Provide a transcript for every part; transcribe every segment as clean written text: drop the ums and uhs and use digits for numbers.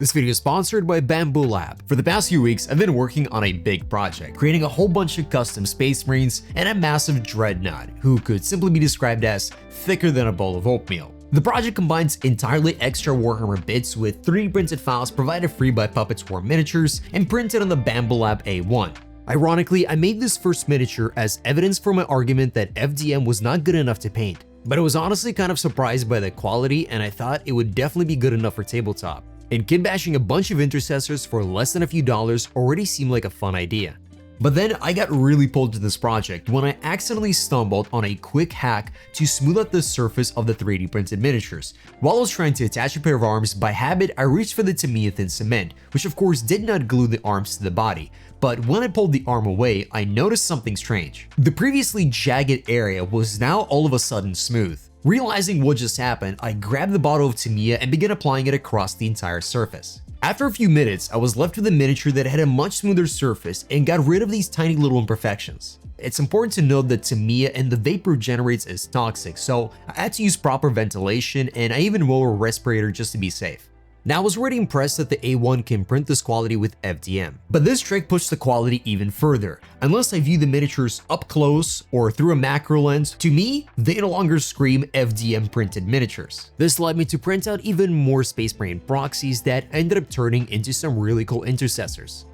This video is sponsored by Bambu Lab. For the past few weeks, I've been working on a big project, creating a whole bunch of custom Space Marines and a massive Dreadnought, who could simply be described as thicker than a bowl of oatmeal. The project combines entirely extra Warhammer bits with 3D printed files provided free by PuppetsWar miniatures and printed on the Bambu Lab A1. Ironically, I made this first miniature as evidence for my argument that FDM was not good enough to paint, but I was honestly kind of surprised by the quality and I thought it would definitely be good enough for tabletop. And kitbashing a bunch of intercessors for less than a few dollars already seemed like a fun idea. But then I got really pulled to this project when I accidentally stumbled on a quick hack to smooth out the surface of the 3D printed miniatures. While I was trying to attach a pair of arms, by habit I reached for the Tamiya thin cement, which of course did not glue the arms to the body. But when I pulled the arm away, I noticed something strange. The previously jagged area was now all of a sudden smooth. Realizing what just happened, I grabbed the bottle of Tamiya and began applying it across the entire surface. After a few minutes, I was left with a miniature that had a much smoother surface and got rid of these tiny little imperfections. It's important to note that Tamiya and the vapor it generates is toxic, so I had to use proper ventilation and I even wore a respirator just to be safe. Now I was already impressed that the A1 can print this quality with FDM, but this trick pushed the quality even further. Unless I view the miniatures up close or through a macro lens, to me, they no longer scream FDM printed miniatures. This led me to print out even more Space Marine proxies that ended up turning into some really cool intercessors.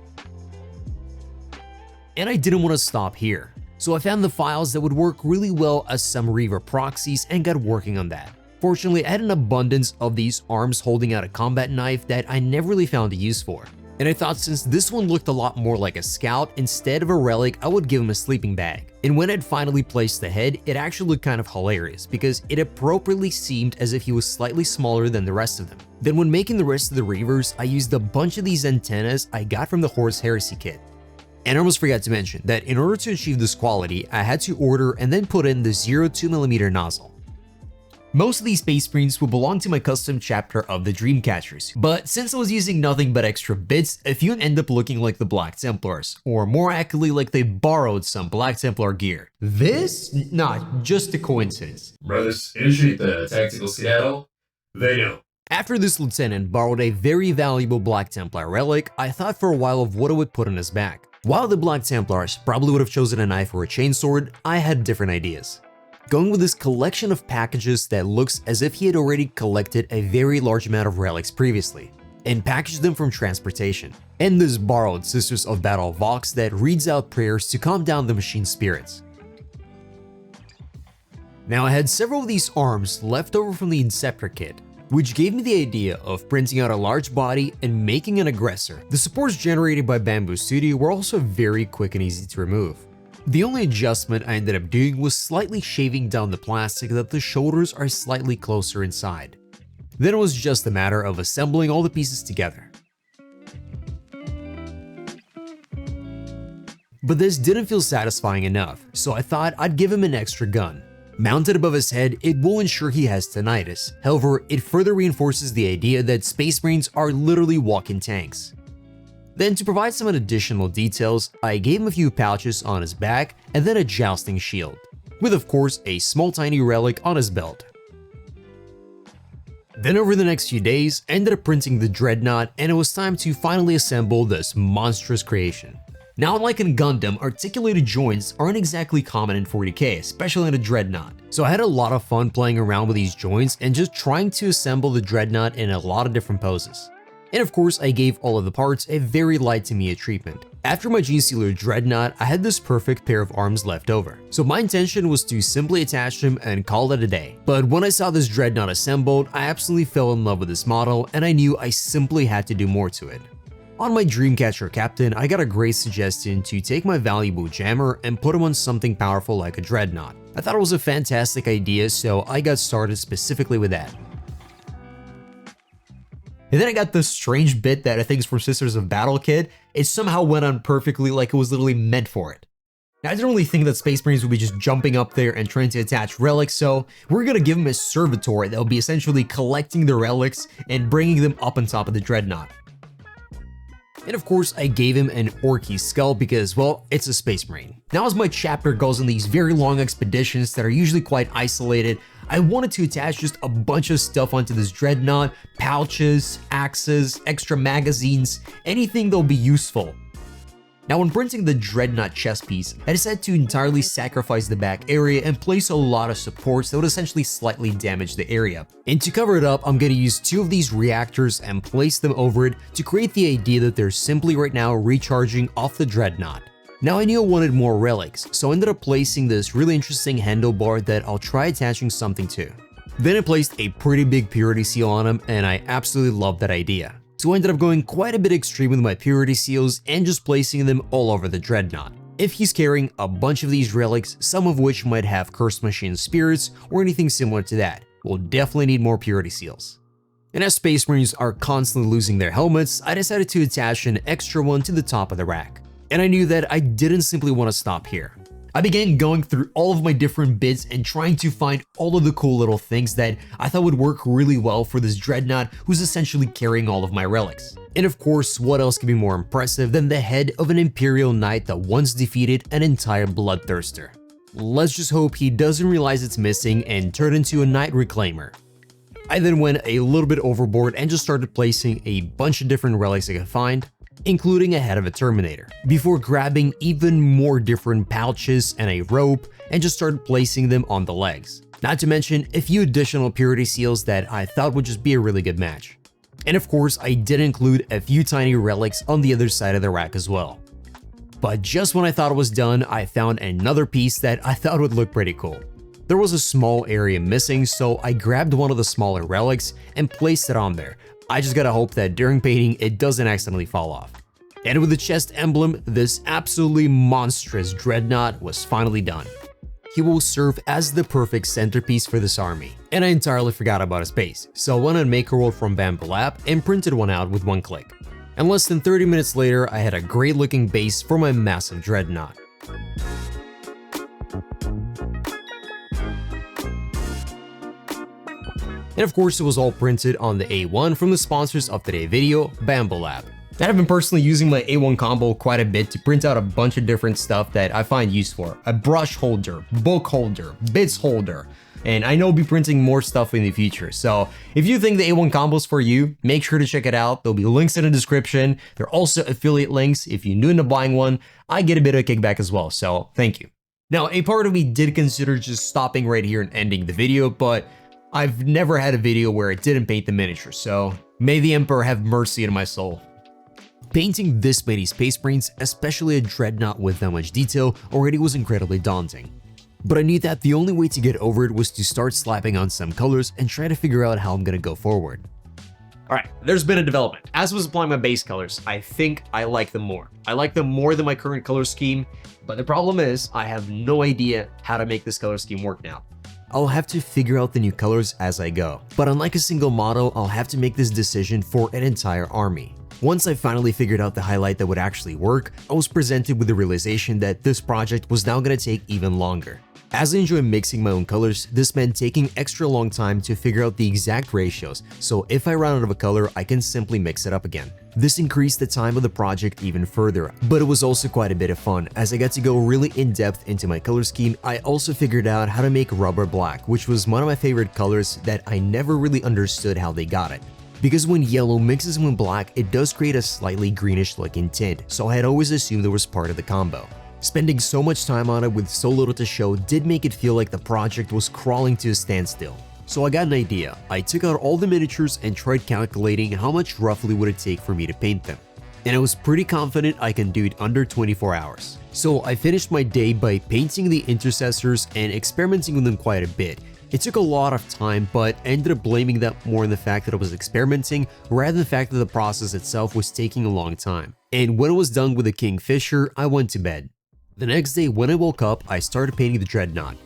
And I didn't want to stop here, so I found the files that would work really well as some Reaver proxies and got working on that. Fortunately, I had an abundance of these arms holding out a combat knife that I never really found a use for. And I thought since this one looked a lot more like a scout, instead of a relic, I would give him a sleeping bag. And when I'd finally placed the head, it actually looked kind of hilarious because it appropriately seemed as if he was slightly smaller than the rest of them. Then when making the rest of the Reavers, I used a bunch of these antennas I got from the Horse Heresy kit. And I almost forgot to mention that in order to achieve this quality, I had to order and then put in the 0.2mm nozzle. Most of these Space Marines will belong to my custom chapter of the Dreamcatchers, but since I was using nothing but extra bits, a few end up looking like the Black Templars, or more accurately like they borrowed some Black Templar gear. This? Not just a coincidence. Brothers, initiate the tactical skedaddle. They know. After this lieutenant borrowed a very valuable Black Templar relic, I thought for a while of what I would put on his back. While the Black Templars probably would have chosen a knife or a chainsword, I had different ideas. Going with this collection of packages that looks as if he had already collected a very large amount of relics previously, and packaged them from transportation. And this borrowed Sisters of Battle Vox that reads out prayers to calm down the machine spirits. Now I had several of these arms left over from the Inceptor kit, which gave me the idea of printing out a large body and making an Aggressor. The supports generated by Bambu Studio were also very quick and easy to remove. The only adjustment I ended up doing was slightly shaving down the plastic so that the shoulders are slightly closer inside. Then it was just a matter of assembling all the pieces together. But this didn't feel satisfying enough, so I thought I'd give him an extra gun. Mounted above his head, it will ensure he has tinnitus. However, it further reinforces the idea that Space Marines are literally walking tanks. Then to provide some additional details, I gave him a few pouches on his back and then a jousting shield, with of course a small tiny relic on his belt. Then over the next few days, I ended up printing the Dreadnought and it was time to finally assemble this monstrous creation. Now unlike in Gundam, articulated joints aren't exactly common in 40k, especially in a Dreadnought. So I had a lot of fun playing around with these joints and just trying to assemble the Dreadnought in a lot of different poses. And of course, I gave all of the parts a very light Tamiya treatment. After my G-Sealer Dreadnought, I had this perfect pair of arms left over. So my intention was to simply attach them and call it a day. But when I saw this Dreadnought assembled, I absolutely fell in love with this model and I knew I simply had to do more to it. On my Dreamcatcher Captain, I got a great suggestion to take my valuable jammer and put him on something powerful like a Dreadnought. I thought it was a fantastic idea, so I got started specifically with that. And then I got this strange bit that I think is from Sisters of Battle kit. It somehow went on perfectly like it was literally meant for it. Now, I didn't really think that Space Marines would be just jumping up there and trying to attach relics, so we're gonna give him a servitor that will be essentially collecting the relics and bringing them up on top of the Dreadnought. And of course, I gave him an Orky skull because, well, it's a Space Marine. Now as my chapter goes on these very long expeditions that are usually quite isolated, I wanted to attach just a bunch of stuff onto this Dreadnought, pouches, axes, extra magazines, anything that'll be useful. Now when printing the Dreadnought chest piece, I decided to entirely sacrifice the back area and place a lot of supports that would essentially slightly damage the area. And to cover it up, I'm going to use 2 of these reactors and place them over it to create the idea that they're simply right now recharging off the Dreadnought. Now I knew I wanted more relics, so I ended up placing this really interesting handlebar that I'll try attaching something to. Then I placed a pretty big purity seal on him, and I absolutely loved that idea. So I ended up going quite a bit extreme with my purity seals and just placing them all over the Dreadnought. If he's carrying a bunch of these relics, some of which might have Cursed Machine spirits or anything similar to that, we'll definitely need more purity seals. And as Space Marines are constantly losing their helmets, I decided to attach an extra one to the top of the rack. And I knew that I didn't simply want to stop here. I began going through all of my different bits and trying to find all of the cool little things that I thought would work really well for this Dreadnought who's essentially carrying all of my relics. And of course, what else could be more impressive than the head of an Imperial Knight that once defeated an entire Bloodthirster? Let's just hope he doesn't realize it's missing and turn into a Knight Reclaimer. I then went a little bit overboard and just started placing a bunch of different relics I could find, including a head of a Terminator, before grabbing even more different pouches and a rope and just started placing them on the legs. Not to mention a few additional purity seals that I thought would just be a really good match. And of course, I did include a few tiny relics on the other side of the rack as well. But just when I thought it was done, I found another piece that I thought would look pretty cool. There was a small area missing, so I grabbed one of the smaller relics and placed it on there. I just gotta hope that during painting it doesn't accidentally fall off. And with the chest emblem, this absolutely monstrous Dreadnought was finally done. He will serve as the perfect centerpiece for this army. And I entirely forgot about his base, so I went on Makerworld from Bambu Lab and printed one out with one click. And less than 30 minutes later, I had a great looking base for my massive Dreadnought. And of course, it was all printed on the A1 from the sponsors of today's video, Bambu Lab. And I've been personally using my A1 combo quite a bit to print out a bunch of different stuff that I find useful. A brush holder, book holder, bits holder, and I know I'll be printing more stuff in the future. So if you think the A1 combo is for you, make sure to check it out. There'll be links in the description. There are also affiliate links. If you end up buying one, I get a bit of a kickback as well, so thank you. Now, a part of me did consider just stopping right here and ending the video, but I've never had a video where it didn't paint the miniature, so may the Emperor have mercy on my soul. Painting this many Space Marines, especially a Dreadnought with that much detail, already was incredibly daunting. But I knew that the only way to get over it was to start slapping on some colors and try to figure out how I'm gonna go forward. Alright, there's been a development. As I was applying my base colors, I think I like them more. I like them more than my current color scheme, but the problem is I have no idea how to make this color scheme work now. I'll have to figure out the new colors as I go, but unlike a single model, I'll have to make this decision for an entire army. Once I finally figured out the highlight that would actually work, I was presented with the realization that this project was now going to take even longer. As I enjoy mixing my own colors, this meant taking extra long time to figure out the exact ratios, so if I run out of a color, I can simply mix it up again. This increased the time of the project even further, but it was also quite a bit of fun. As I got to go really in-depth into my color scheme, I also figured out how to make rubber black, which was one of my favorite colors that I never really understood how they got it. Because when yellow mixes with black, it does create a slightly greenish looking tint, so I had always assumed it was part of the combo. Spending so much time on it with so little to show did make it feel like the project was crawling to a standstill. So I got an idea. I took out all the miniatures and tried calculating how much roughly would it take for me to paint them. And I was pretty confident I can do it under 24 hours. So I finished my day by painting the intercessors and experimenting with them quite a bit. It took a lot of time, but I ended up blaming that more on the fact that I was experimenting rather than the fact that the process itself was taking a long time. And when I was done with the Kingfisher, I went to bed. The next day when I woke up, I started painting the Dreadnought.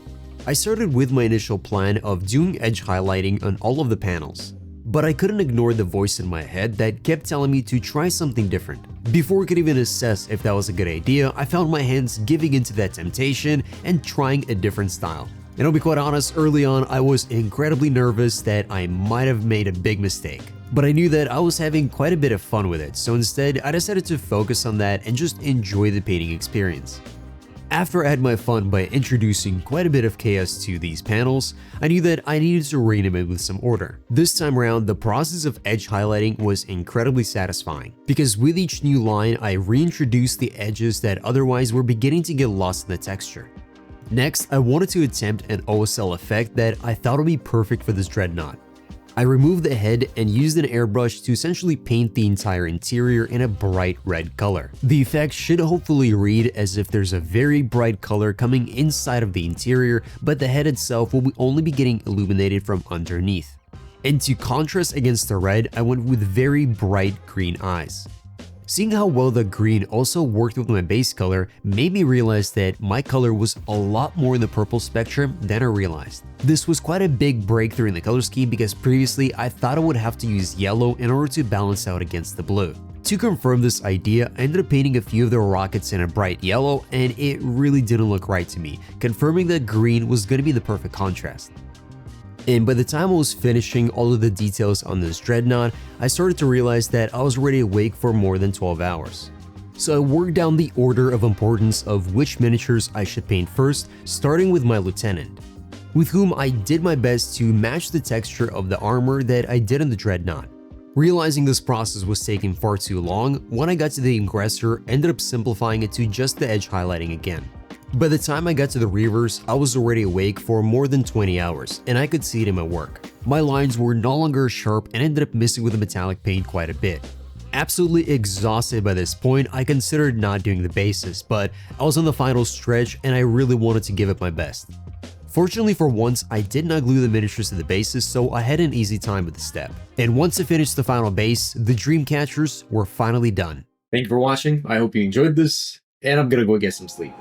I started with my initial plan of doing edge highlighting on all of the panels, but I couldn't ignore the voice in my head that kept telling me to try something different. Before I could even assess if that was a good idea, I found my hands giving into that temptation and trying a different style. And I'll be quite honest, early on I was incredibly nervous that I might have made a big mistake. But I knew that I was having quite a bit of fun with it, so instead I decided to focus on that and just enjoy the painting experience. After I had my fun by introducing quite a bit of chaos to these panels, I knew that I needed to rein them in with some order. This time around, the process of edge highlighting was incredibly satisfying, because with each new line, I reintroduced the edges that otherwise were beginning to get lost in the texture. Next, I wanted to attempt an OSL effect that I thought would be perfect for this dreadnought. I removed the head and used an airbrush to essentially paint the entire interior in a bright red color. The effect should hopefully read as if there's a very bright color coming inside of the interior, but the head itself will only be getting illuminated from underneath. And to contrast against the red, I went with very bright green eyes. Seeing how well the green also worked with my base color made me realize that my color was a lot more in the purple spectrum than I realized. This was quite a big breakthrough in the color scheme because previously I thought I would have to use yellow in order to balance out against the blue. To confirm this idea, I ended up painting a few of the rockets in a bright yellow, and it really didn't look right to me, confirming that green was going to be the perfect contrast. And by the time I was finishing all of the details on this dreadnought, I started to realize that I was already awake for more than 12 hours. So I worked down the order of importance of which miniatures I should paint first, starting with my lieutenant, with whom I did my best to match the texture of the armor that I did on the dreadnought. Realizing this process was taking far too long, when I got to the Aggressor, I ended up simplifying it to just the edge highlighting again. By the time I got to the Reavers, I was already awake for more than 20 hours, and I could see it in my work. My lines were no longer sharp and ended up missing with the metallic paint quite a bit. Absolutely exhausted by this point, I considered not doing the bases, but I was on the final stretch and I really wanted to give it my best. Fortunately for once, I did not glue the miniatures to the bases, so I had an easy time with the step. And once I finished the final base, the Dreamcatchers were finally done. Thank you for watching. I hope you enjoyed this, and I'm gonna go get some sleep.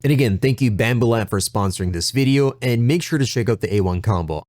And again, thank you Bambu Lab for sponsoring this video, and make sure to check out the A1 combo.